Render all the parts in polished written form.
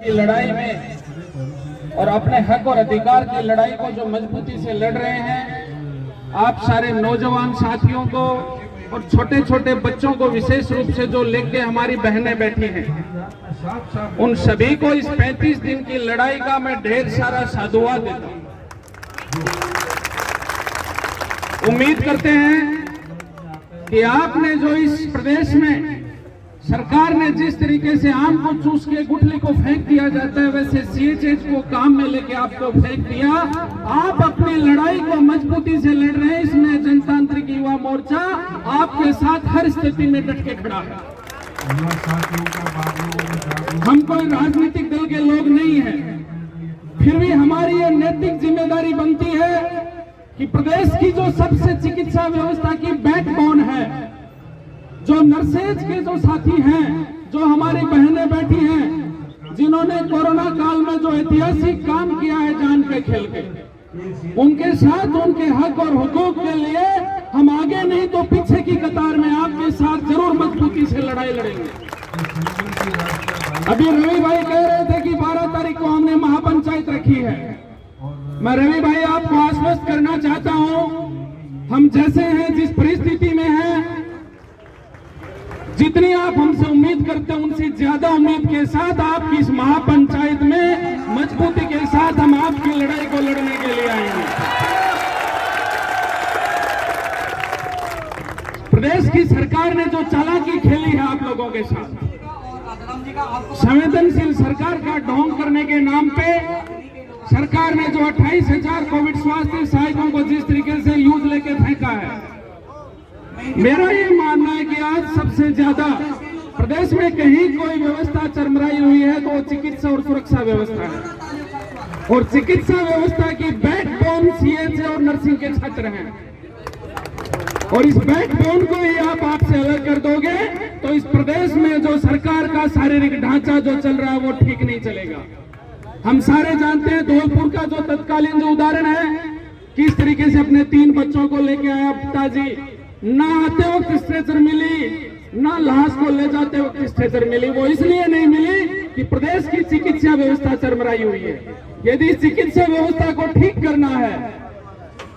की लड़ाई में और अपने हक और अधिकार की लड़ाई को जो मजबूती से लड़ रहे हैं, आप सारे नौजवान साथियों को और छोटे छोटे बच्चों को विशेष रूप से जो लेके हमारी बहनें बैठी हैं, उन सभी को इस 35 दिन की लड़ाई का मैं ढेर सारा साधुवाद देता हूं। उम्मीद करते हैं कि आपने जो इस प्रदेश में सरकार ने जिस तरीके से आम को चूस के गुठली को फेंक दिया जाता है, वैसे सीएचएच को काम में लेके आपको फेंक दिया। आप अपनी लड़ाई को मजबूती से लड़ रहे हैं। इसमें जनतांत्रिक युवा मोर्चा आपके साथ हर स्थिति में डट के खड़ा है। हम कोई राजनीतिक दल के लोग नहीं हैं, फिर भी हमारी ये नैतिक जिम्मेदारी बनती है कि प्रदेश की जो सबसे चिकित्सा व्यवस्था की बैकबोन है, जो नर्सेज के जो साथी हैं, जो हमारी बहनें बैठी हैं, जिन्होंने कोरोना काल में जो ऐतिहासिक काम किया है जान पे खेल के, उनके साथ उनके हक और हुकूक के लिए हम आगे नहीं तो पीछे की कतार में आपके साथ जरूर मजबूती से लड़ाई लड़ेंगे। अभी रवि भाई कह रहे थे कि 12 तारीख को हमने महापंचायत रखी है। मैं रवि भाई आपको आश्वस्त करना चाहता हूं, हम जैसे हैं, जिस परिस्थिति में हैं, जितनी आप हमसे उम्मीद करते हैं उनसे ज्यादा उम्मीद के साथ आपकी इस महापंचायत में मजबूती के साथ हम आपकी लड़ाई को लड़ने के लिए आएंगे। प्रदेश की सरकार ने जो चालाकी खेली है आप लोगों के साथ, संवेदनशील सरकार का ढोंग करने के नाम पे सरकार ने जो 28,000 कोविड स्वास्थ्य सहायकों को जिस तरीके से यूज लेके फेंका है, मेरा ये मानना है कि आज सबसे ज्यादा प्रदेश में कहीं कोई व्यवस्था चरमराई हुई है तो चिकित्सा और सुरक्षा व्यवस्था है, और चिकित्सा व्यवस्था की बैकबोन सीएचए और नर्सिंग के छात्र हैं, और इस बैकबोन को ही आप आपसे अलग कर दोगे तो इस प्रदेश में जो सरकार का शारीरिक ढांचा जो चल रहा है वो ठीक नहीं चलेगा। हम सारे जानते हैं धौलपुर का जो तत्कालीन जो उदाहरण है, किस तरीके से अपने 3 बच्चों को लेके आया पिताजी, ना आते वक्त स्ट्रेचर मिली, ना लाश को ले जाते वक्त स्ट्रेचर मिली। वो इसलिए नहीं मिली कि प्रदेश की चिकित्सा व्यवस्था चरमराई हुई है। यदि चिकित्सा व्यवस्था को ठीक करना है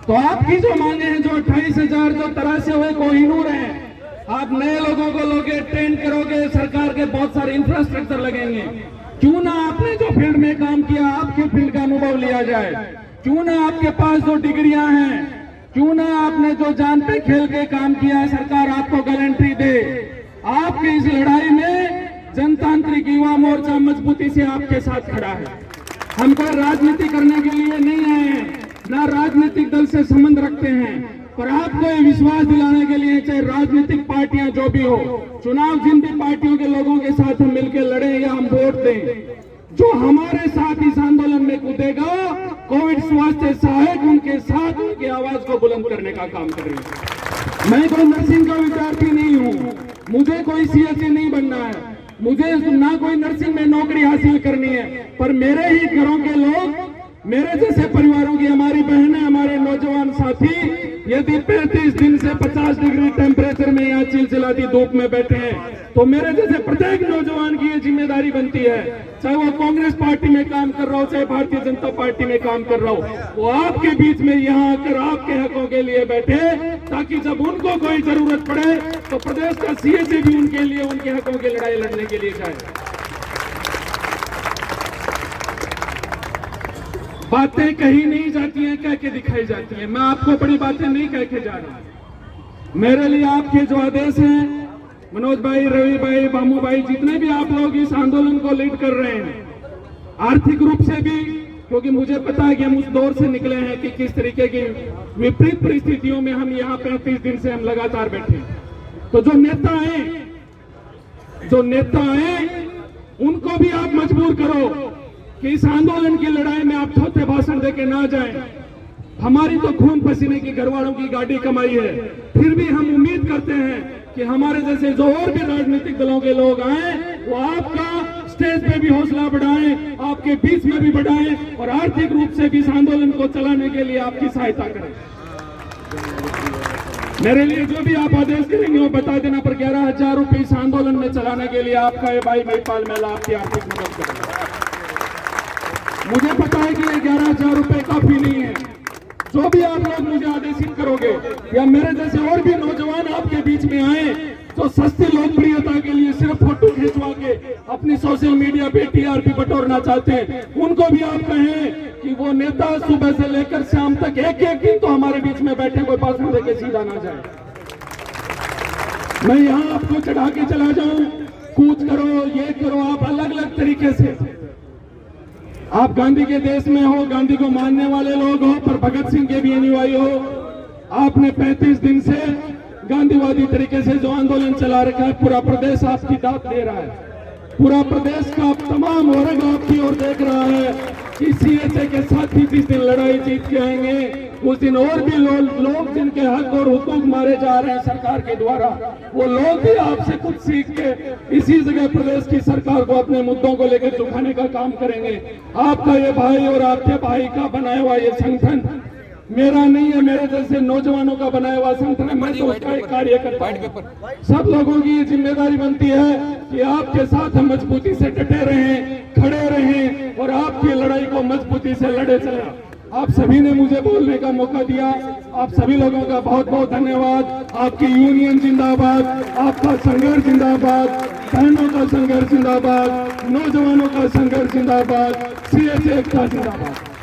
तो आपकी जो मांगे हैं, जो 28,000 जो तरासे हुए कोहिनूर हैं, आप नए लोगों को लोगे, ट्रेन करोगे, सरकार के बहुत सारे इंफ्रास्ट्रक्चर लगेंगे। क्यों ना आपने जो फील्ड में काम किया आपके फील्ड का अनुभव लिया जाए, क्यों ना आपके पास जो डिग्रियां हैं, क्यों ना आपने जो जान पे खेल के काम किया है, सरकार आपको गारंटी दे। आपकी इस लड़ाई में जनतांत्रिक युवा मोर्चा मजबूती से आपके साथ खड़ा है। हम कोई राजनीति करने के लिए नहीं आए हैं, ना राजनीतिक दल से संबंध रखते हैं, पर आपको ये विश्वास दिलाने के लिए, चाहे राजनीतिक पार्टियां जो भी हो, चुनाव जिन भी पार्टियों के लोगों के साथ हम मिलकर लड़े या हम वोट दें, जो हमारे साथ इस आंदोलन में कूदेगा, कोविड स्वास्थ्य सहायक उनके साथ उनकी आवाज को बुलंद करने का काम करेंगे। मैं कोई नर्सिंग का विद्यार्थी नहीं हूँ, मुझे कोई सीएचए नहीं बनना है, मुझे ना कोई नर्सिंग में नौकरी हासिल करनी है, पर मेरे ही घरों के लोग, मेरे जैसे परिवारों की हमारी बहनें, हमारे नौजवान साथी यदि 35 दिन से 50 डिग्री टेम्परेचर में यहाँ चिलचिलाती धूप में बैठे हैं, तो मेरे जैसे प्रत्येक नौजवान की ये जिम्मेदारी बनती है, चाहे वो कांग्रेस पार्टी में काम कर रहा हो, चाहे भारतीय जनता पार्टी में काम कर रहा हो, वो आपके बीच में यहाँ आकर आपके हकों के लिए बैठे, ताकि जब उनको कोई जरूरत पड़े तो प्रदेश का सीएचए भी उनके लिए, उनके हकों की लड़ाई लड़ने के लिए जाए। बातें कही नहीं जाती हैं, कह के दिखाई जाती हैं। मैं आपको बड़ी बातें नहीं कह के जा रहा। मेरे लिए आपके जो आदेश हैं, मनोज भाई, रवि भाई, बामू भाई, जितने भी आप लोग इस आंदोलन को लीड कर रहे हैं, आर्थिक रूप से भी, क्योंकि मुझे पता है कि हम उस दौर से निकले हैं कि किस तरीके की विपरीत परिस्थितियों में हम यहाँ 35 दिन से हम लगातार बैठे। तो जो नेता आए उनको भी आप मजबूर करो कि इस आंदोलन की लड़ाई में आप थोथे भाषण देके ना जाएं। हमारी तो खून पसीने की घरवालों की गाड़ी कमाई है, फिर भी हम उम्मीद करते हैं कि हमारे जैसे जो और भी राजनीतिक दलों के लोग आए, वो आपका स्टेज पे भी हौसला बढ़ाएं, आपके बीच में भी बढ़ाएं, और आर्थिक रूप से भी इस आंदोलन को चलाने के लिए आपकी सहायता करें। मेरे लिए जो भी आप आदेश करेंगे वो बता देना, पर 11,000 रुपये इस आंदोलन में चलाने के लिए आपका ये भाई महिपाल मेला आपकी आर्थिक मदद करेगा। मुझे पता है कि ये 11,000 रुपए काफी नहीं है। जो भी आप लोग मुझे आदेशित करोगे या मेरे जैसे और भी नौजवान आपके बीच में आए तो सस्ती लोकप्रियता के लिए सिर्फ फोटो खिंचवा के अपनी सोशल मीडिया पे टीआरपी बटोरना चाहते हैं, उनको भी आप कहें कि वो नेता सुबह से लेकर शाम तक एक एक दिन तो हमारे बीच में बैठे, कोई भाषण देके सीधा ना जाए। मैं यहाँ आपको चढ़ा के चला जाऊं, कूच करो, ये करो, आप अलग अलग तरीके से, आप गांधी के देश में हो, गांधी को मानने वाले लोग हो, पर भगत सिंह के भी अनुयायी हो। आपने 35 दिन से गांधीवादी तरीके से जो आंदोलन चला रखा है, पूरा प्रदेश आपकी दाद दे रहा है, पूरा प्रदेश का तमाम वर्ग आपकी ओर देख रहा है कि सीएए के साथ ही जिस दिन लड़ाई जीत के आएंगे उस दिन और भी लोग जिनके हक और हुकूक मारे जा रहे हैं सरकार के द्वारा, वो लोग भी आपसे कुछ सीख के इसी जगह प्रदेश की सरकार को अपने मुद्दों को लेकर झुकाने का काम करेंगे। आपका ये भाई और आपके भाई का बनाया हुआ ये संगठन मेरा नहीं है, मेरे जैसे नौजवानों का बनाया हुआ संगठन है, मैं तो उसका एक कार्यकर्ता हूं। सब लोगों की ये जिम्मेदारी बनती है कि आपके साथ हम मजबूती से डटे रहें, खड़े रहें और आपकी लड़ाई को मजबूती से लड़े चले। आप सभी ने मुझे बोलने का मौका दिया, आप सभी लोगों का बहुत बहुत धन्यवाद। आपकी यूनियन जिंदाबाद, आपका संघर्ष जिंदाबाद, बहनों का संघर्ष जिंदाबाद, नौजवानों का संघर्ष जिंदाबाद, सीएए एकता जिंदाबाद।